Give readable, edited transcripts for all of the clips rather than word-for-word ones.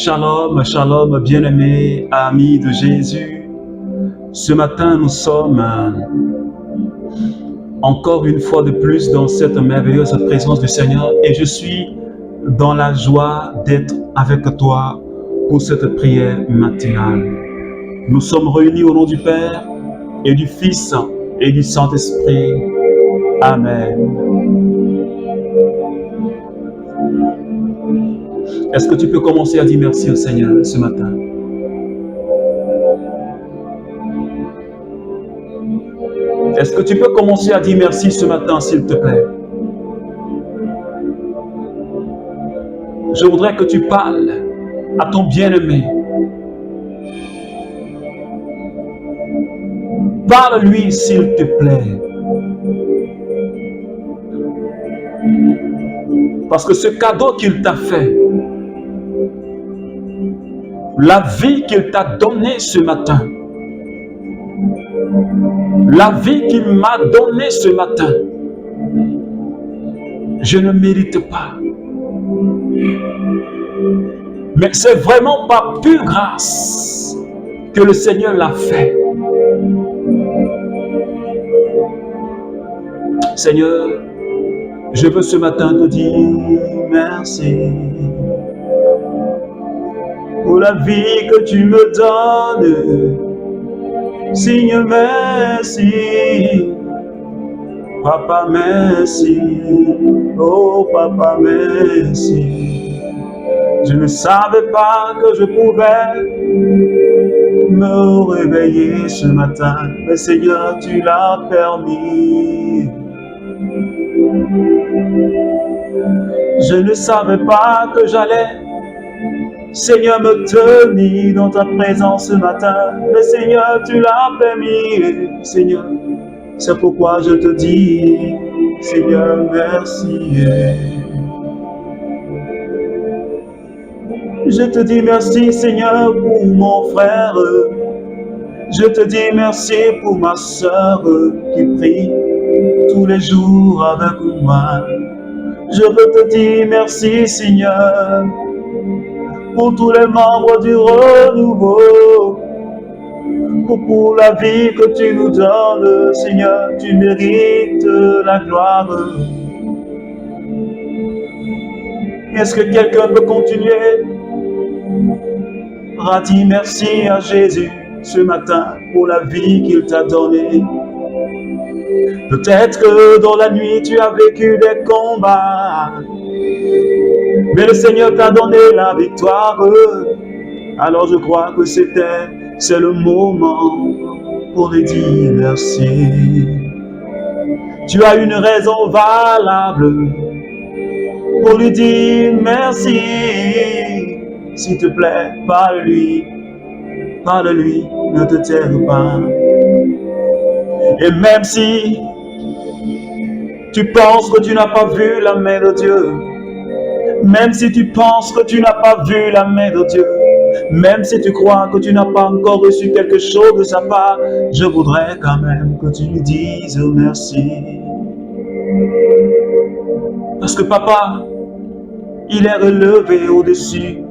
Shalom, shalom, bien-aimés, amis de Jésus. Ce matin, nous sommes encore une fois de plus dans cette merveilleuse présence du Seigneur et je suis dans la joie d'être avec toi pour cette prière matinale. Nous sommes réunis au nom du Père et du Fils et du Saint-Esprit. Amen. Est-ce que tu peux commencer à dire merci au Seigneur ce matin? Est-ce que tu peux commencer à dire merci ce matin, s'il te plaît? Je voudrais que tu parles à ton bien-aimé. Parle-lui, s'il te plaît. Parce que ce cadeau qu'il t'a fait, la vie qu'il t'a donnée ce matin, la vie qu'il m'a donnée ce matin, je ne mérite pas. Mais c'est vraiment par pure grâce que le Seigneur l'a fait. Seigneur, je veux ce matin te dire merci pour la vie que tu me donnes. Signe merci. Papa, merci. Oh, Papa, merci. Je ne savais pas que je pouvais me réveiller ce matin, mais Seigneur, tu l'as permis. Je ne savais pas que j'allais, Seigneur, me tenir dans ta présence ce matin, mais Seigneur, tu l'as permis. Seigneur, c'est pourquoi je te dis, Seigneur, merci. Je te dis merci, Seigneur, pour mon frère. Je te dis merci pour ma soeur qui prie tous les jours avec moi. Je veux te dire merci, Seigneur, pour tous les membres du renouveau, pour la vie que tu nous donnes, Seigneur, tu mérites la gloire. Est-ce que quelqu'un peut continuer à dire merci à Jésus ce matin pour la vie qu'il t'a donnée? Peut-être que dans la nuit tu as vécu des combats, mais le Seigneur t'a donné la victoire. Alors je crois que c'est le moment pour lui dire merci. Tu as une raison valable pour lui dire merci. S'il te plaît, parle-lui, ne te taire pas. Et même si tu penses que tu n'as pas vu la main de Dieu, même si tu penses que tu n'as pas vu la main de Dieu, même si tu crois que tu n'as pas encore reçu quelque chose de sa part, je voudrais quand même que tu lui dises merci. Parce que papa, il est relevé au-dessus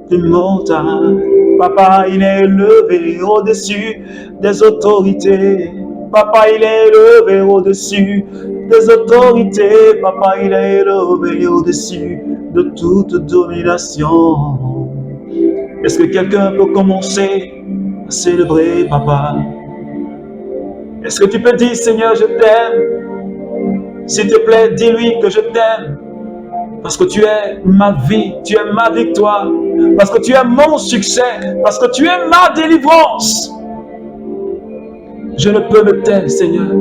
des montagnes. Papa, il est élevé au-dessus des autorités. Papa, il est élevé au-dessus des autorités. Papa, il est élevé au-dessus de toute domination. Est-ce que quelqu'un peut commencer à célébrer, papa? Est-ce que tu peux dire, Seigneur, je t'aime? S'il te plaît, dis-lui que je t'aime. Parce que tu es ma vie, tu es ma victoire, parce que tu es mon succès, parce que tu es ma délivrance. Je ne peux me taire, Seigneur.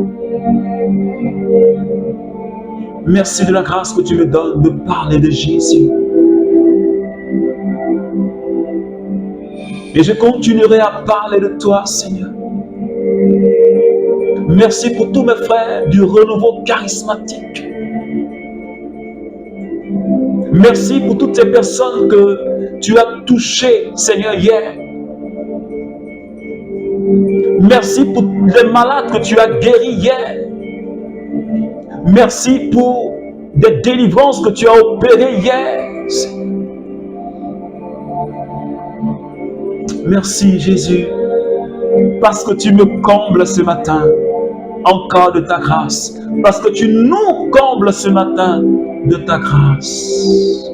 Merci de la grâce que tu me donnes de parler de Jésus. Et je continuerai à parler de toi, Seigneur. Merci pour tous mes frères du renouveau charismatique. Merci pour toutes ces personnes que tu as touchées, Seigneur, hier. Merci pour les malades que tu as guéris hier. Merci pour des délivrances que tu as opérées hier. Merci Jésus, parce que tu me combles ce matin encore de ta grâce, parce que tu nous combles ce matin de ta grâce.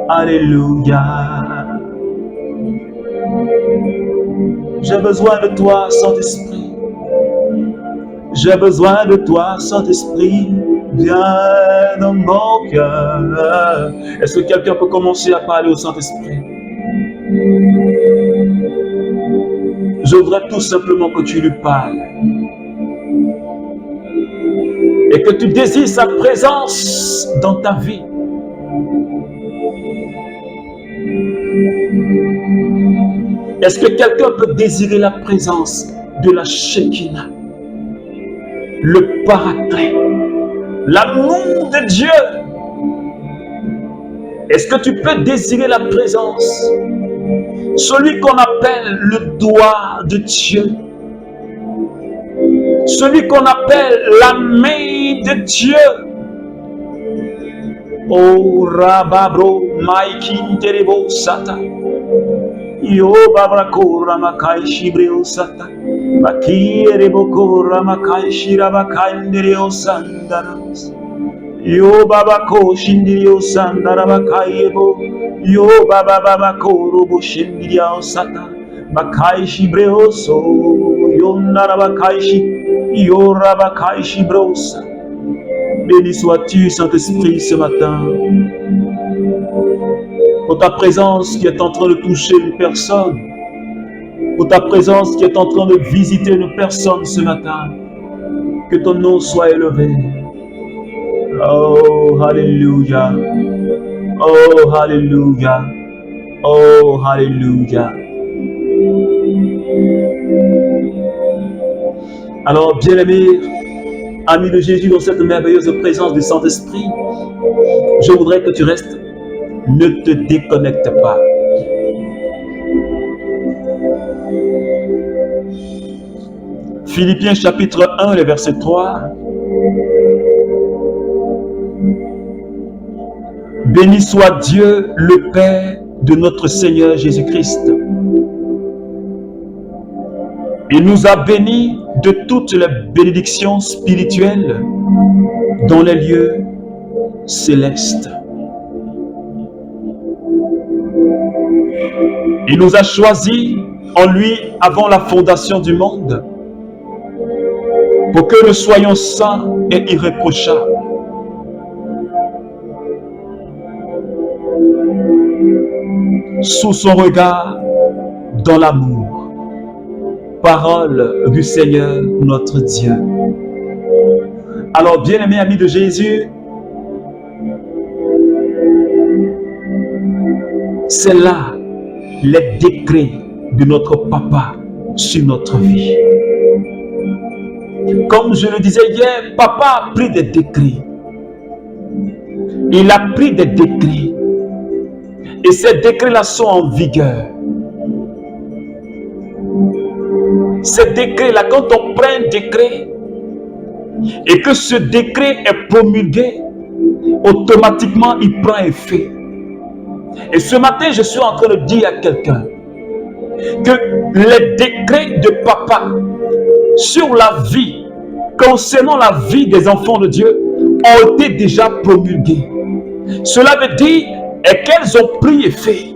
Alléluia. J'ai besoin de toi, Saint-Esprit. J'ai besoin de toi, Saint-Esprit. Viens dans mon cœur. Est-ce que quelqu'un peut commencer à parler au Saint-Esprit? Je voudrais tout simplement que tu lui parles. Et que tu désires sa présence dans ta vie. Est-ce que quelqu'un peut désirer la présence de la Shekinah, le Paraclet, l'amour de Dieu? Est-ce que tu peux désirer la présence, celui qu'on appelle le doigt de Dieu, celui qu'on appelle la main de Dieu? Oh Rababro Maikin Terebo Sata. Yo babrako ramakai shibreo sata. Baki ereboko ramakai shirabakai ndereo sandaras. Yo babako shindirio sandarabakai ebo. Yo bababako robo shindirio sata. Bakai shibreo so. Yo narabakai shi. Yo rabakai shibrosa. Béni sois-tu, Saint-Esprit, ce matin, pour ta présence qui est en train de toucher une personne, pour ta présence qui est en train de visiter une personne ce matin. Que ton nom soit élevé. Oh, Alléluia. Oh, Alléluia. Oh, Alléluia. Alors, bien-aimés, amis de Jésus, dans cette merveilleuse présence du Saint-Esprit, je voudrais que tu restes. Ne te déconnecte pas. Philippiens chapitre 1, le verset 3. Béni soit Dieu, le Père de notre Seigneur Jésus-Christ. Il nous a bénis de toutes les bénédictions spirituelles dans les lieux célestes. Il nous a choisis en lui avant la fondation du monde pour que nous soyons saints et irréprochables. Sous son regard dans l'amour. Parole du Seigneur notre Dieu. Alors, bien-aimés amis de Jésus, c'est là les décrets de notre Papa sur notre vie. Comme je le disais hier, Papa a pris des décrets. Il a pris des décrets. Et ces décrets-là sont en vigueur. Ces décrets-là, quand on prend un décret et que ce décret est promulgué, automatiquement il prend effet. Et ce matin, je suis en train de dire à quelqu'un que les décrets de Papa sur la vie, concernant la vie des enfants de Dieu, ont été déjà promulgués. Cela veut dire qu'elles ont pris effet.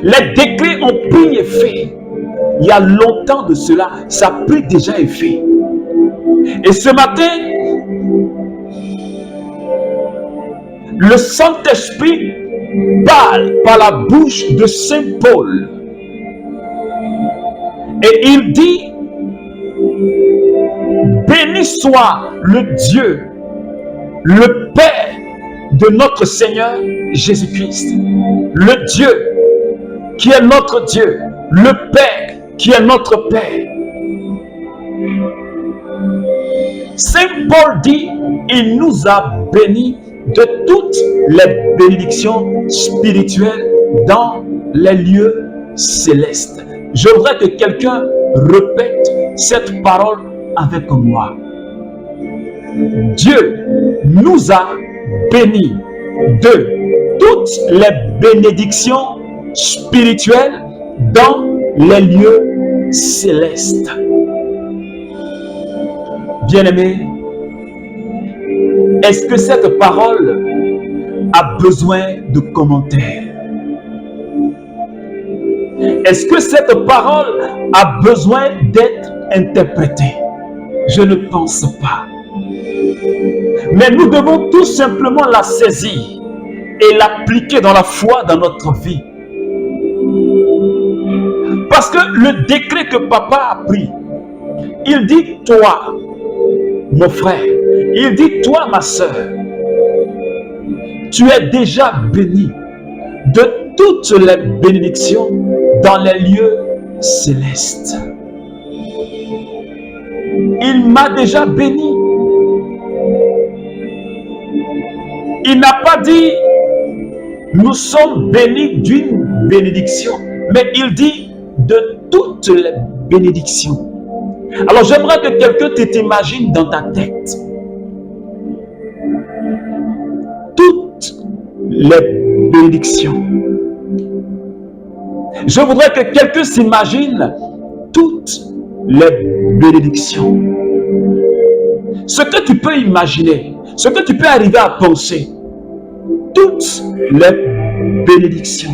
Les décrets ont pris effet. Il y a longtemps de cela, ça a pris déjà effet. Et ce matin, le Saint-Esprit parle par la bouche de Saint Paul. Et il dit, béni soit le Dieu, le Père de notre Seigneur Jésus-Christ. Le Dieu qui est notre Dieu, le Père qui est notre Père. Saint Paul dit, il nous a bénis de toutes les bénédictions spirituelles dans les lieux célestes. Je voudrais que quelqu'un répète cette parole avec moi. Dieu nous a bénis de toutes les bénédictions spirituel dans les lieux célestes. Bien-aimé, est-ce que cette parole a besoin de commentaires? Est-ce que cette parole a besoin d'être interprétée? Je ne pense pas. Mais nous devons tout simplement la saisir et l'appliquer dans la foi dans notre vie. Parce que le décret que papa a pris, il dit toi, mon frère, il dit toi, ma soeur, tu es déjà béni de toutes les bénédictions dans les lieux célestes. Il m'a déjà béni. Il n'a pas dit nous sommes bénis d'une bénédiction, mais il dit de toutes les bénédictions. Alors j'aimerais que quelqu'un t'imagine dans ta tête toutes les bénédictions. Je voudrais que quelqu'un s'imagine toutes les bénédictions. Ce que tu peux imaginer, ce que tu peux arriver à penser, toutes les bénédictions.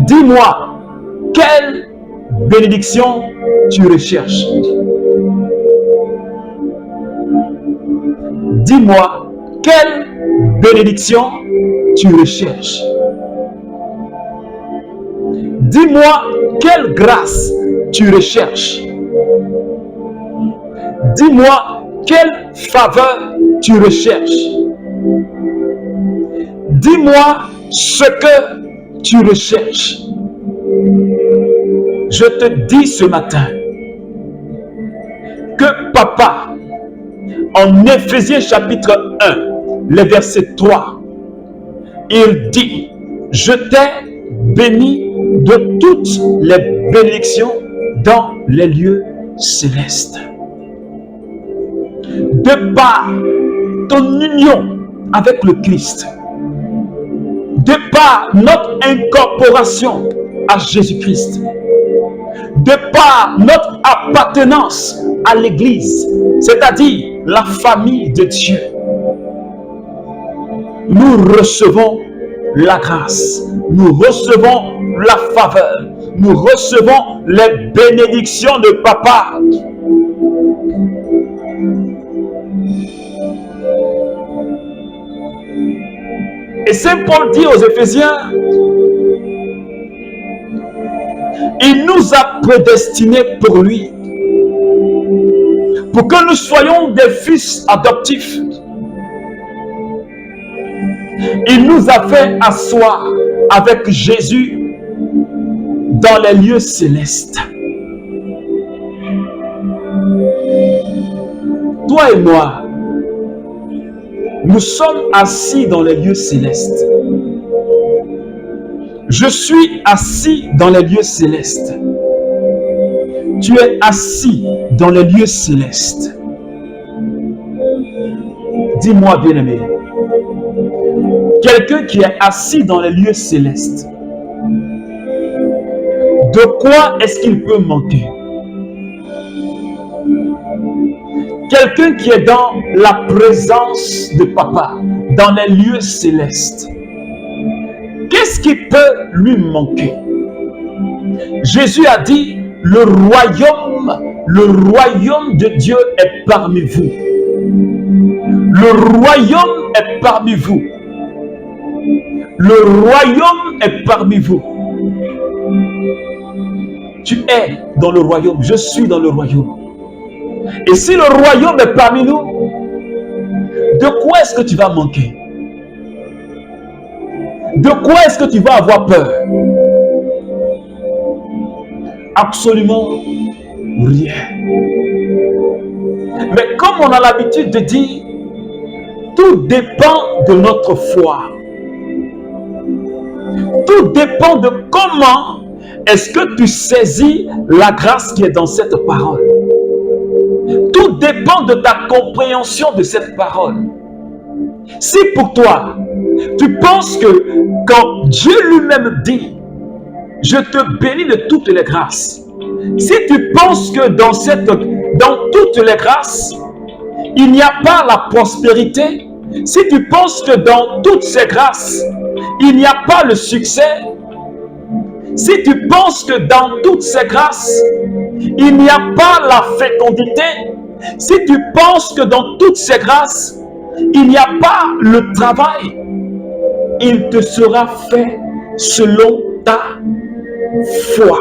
Dis-moi, quelle bénédiction tu recherches? Dis-moi, quelle bénédiction tu recherches? Dis-moi, quelle grâce tu recherches? Dis-moi, quelle faveur tu recherches? Dis-moi ce que tu recherches. Je te dis ce matin que papa, en Éphésiens chapitre 1, le verset 3, il dit, je t'ai béni de toutes les bénédictions dans les lieux célestes. De par ton union avec le Christ, de par notre incorporation à Jésus-Christ, de par notre appartenance à l'Église, c'est-à-dire la famille de Dieu, nous recevons la grâce, nous recevons la faveur, nous recevons les bénédictions de papa. Et Saint Paul dit aux Éphésiens, il nous a prédestinés pour lui, pour que nous soyons des fils adoptifs. Il nous a fait asseoir avec Jésus dans les lieux célestes. Toi et moi, nous sommes assis dans les lieux célestes. Je suis assis dans les lieux célestes. Tu es assis dans les lieux célestes. Dis-moi, bien-aimé, quelqu'un qui est assis dans les lieux célestes, de quoi est-ce qu'il peut manquer? Quelqu'un qui est dans la présence de papa, dans les lieux célestes, qu'est-ce qui peut lui manquer? Jésus a dit, le royaume de Dieu est parmi vous. Le royaume est parmi vous. Le royaume est parmi vous. Tu es dans le royaume, je suis dans le royaume. Et si le royaume est parmi nous, de quoi est-ce que tu vas manquer? De quoi est-ce que tu vas avoir peur? Absolument rien. Mais comme on a l'habitude de dire, tout dépend de notre foi. Tout dépend de comment est-ce que tu saisis la grâce qui est dans cette parole. Tout dépend de ta compréhension de cette parole. Si pour toi, tu penses que quand Dieu lui-même dit Je te bénis de toutes les grâces. Si tu penses que dans toutes les grâces, il n'y a pas la prospérité, si tu penses que dans toutes ces grâces, il n'y a pas le succès, si tu penses que dans toutes ces grâces, il n'y a pas la fécondité, si tu penses que dans toutes ces grâces, il n'y a pas le travail, il te sera fait selon ta foi.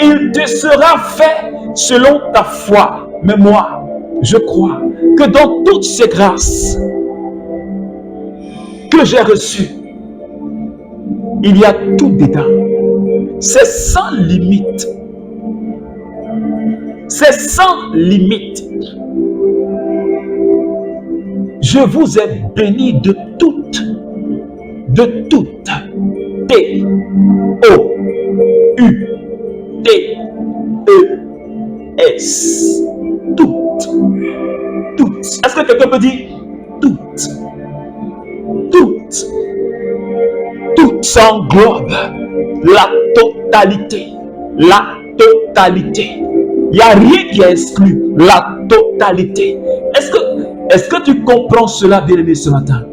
Il te sera fait selon ta foi. Mais moi, je crois que dans toutes ces grâces que j'ai reçues, il y a tout dedans. C'est sans limite. C'est sans limite. Je vous ai béni de toutes. T, O, U, T, E, S. Toutes. Est-ce que quelqu'un peut dire toutes? Tout s'englobe la totalité. La totalité. Il n'y a rien qui est exclu. La totalité. Est-ce que tu comprends cela, bien-aimé, ce matin?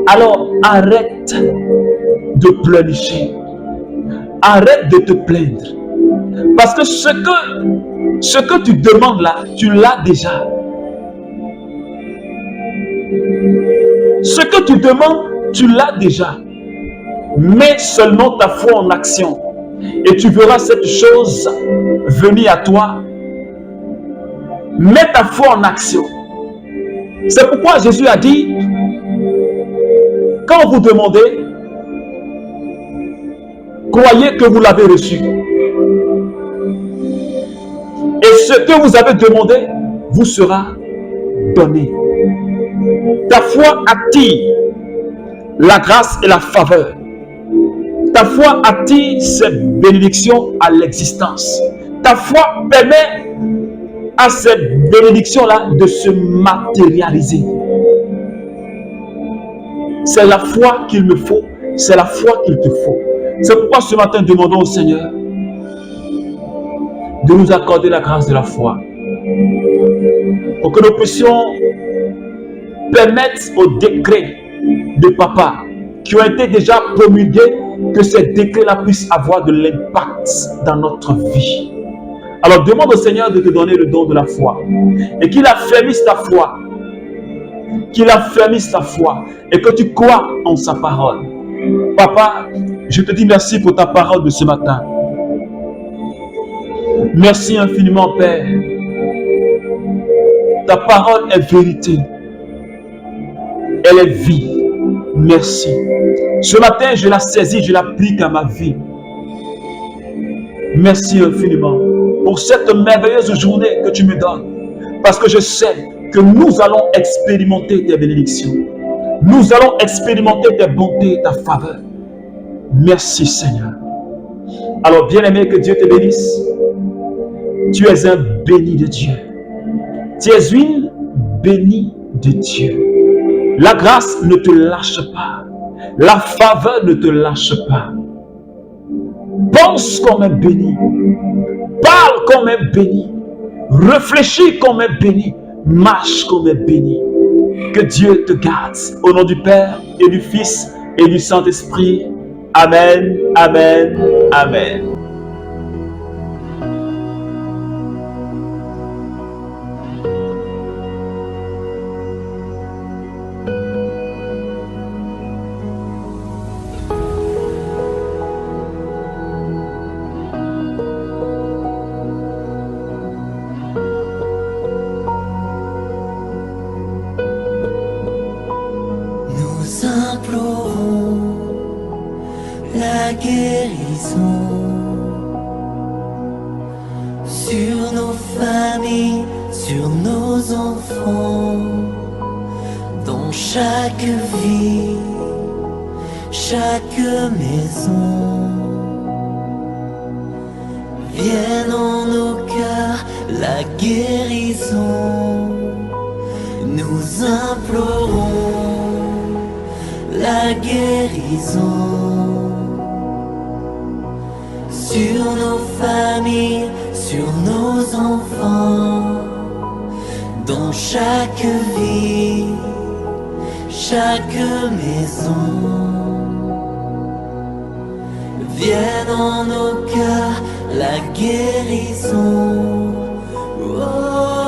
Alors, arrête de pleurnicher. Arrête de te plaindre. Parce que ce que tu demandes là, tu l'as déjà. Ce que tu demandes, tu l'as déjà. Mets seulement ta foi en action. Et tu verras cette chose venir à toi. Mets ta foi en action. C'est pourquoi Jésus a dit, quand vous demandez, croyez que vous l'avez reçu. Et ce que vous avez demandé vous sera donné. Ta foi attire la grâce et la faveur. Ta foi attire cette bénédiction à l'existence. Ta foi permet à cette bénédiction-là de se matérialiser. C'est la foi qu'il me faut. C'est la foi qu'il te faut. C'est pourquoi ce matin, demandons au Seigneur de nous accorder la grâce de la foi. Pour que nous puissions permettre aux décrets de papa qui ont été déjà promulgués, que ces décrets-là puissent avoir de l'impact dans notre vie. Alors demande au Seigneur de te donner le don de la foi et qu'il affermisse ta foi. Qu'il affermisse ta foi et que tu crois en sa parole. Papa, je te dis merci pour ta parole de ce matin. Merci infiniment, Père. Ta parole est vérité. Elle est vie. Merci. Ce matin, je la saisis, je l'applique à ma vie. Merci infiniment pour cette merveilleuse journée que tu me donnes. Parce que je sais que nous allons expérimenter tes bénédictions. Nous allons expérimenter tes bontés et ta faveur. Merci Seigneur. Alors bien-aimé, que Dieu te bénisse. Tu es un béni de Dieu. Tu es une bénie de Dieu. La grâce ne te lâche pas. La faveur ne te lâche pas. Pense comme un béni. Parle comme un béni. Réfléchis comme un béni. Marche comme un béni. Que Dieu te garde. Au nom du Père et du Fils et du Saint-Esprit. Amen, amen, amen. La guérison sur nos familles, sur nos enfants, dans chaque vie, chaque maison. Vienne en nos cœurs la guérison. Nous implorons la guérison. sur nos familles, sur nos enfants, dans chaque vie, chaque maison. Vienne en nos cœurs la guérison. Oh.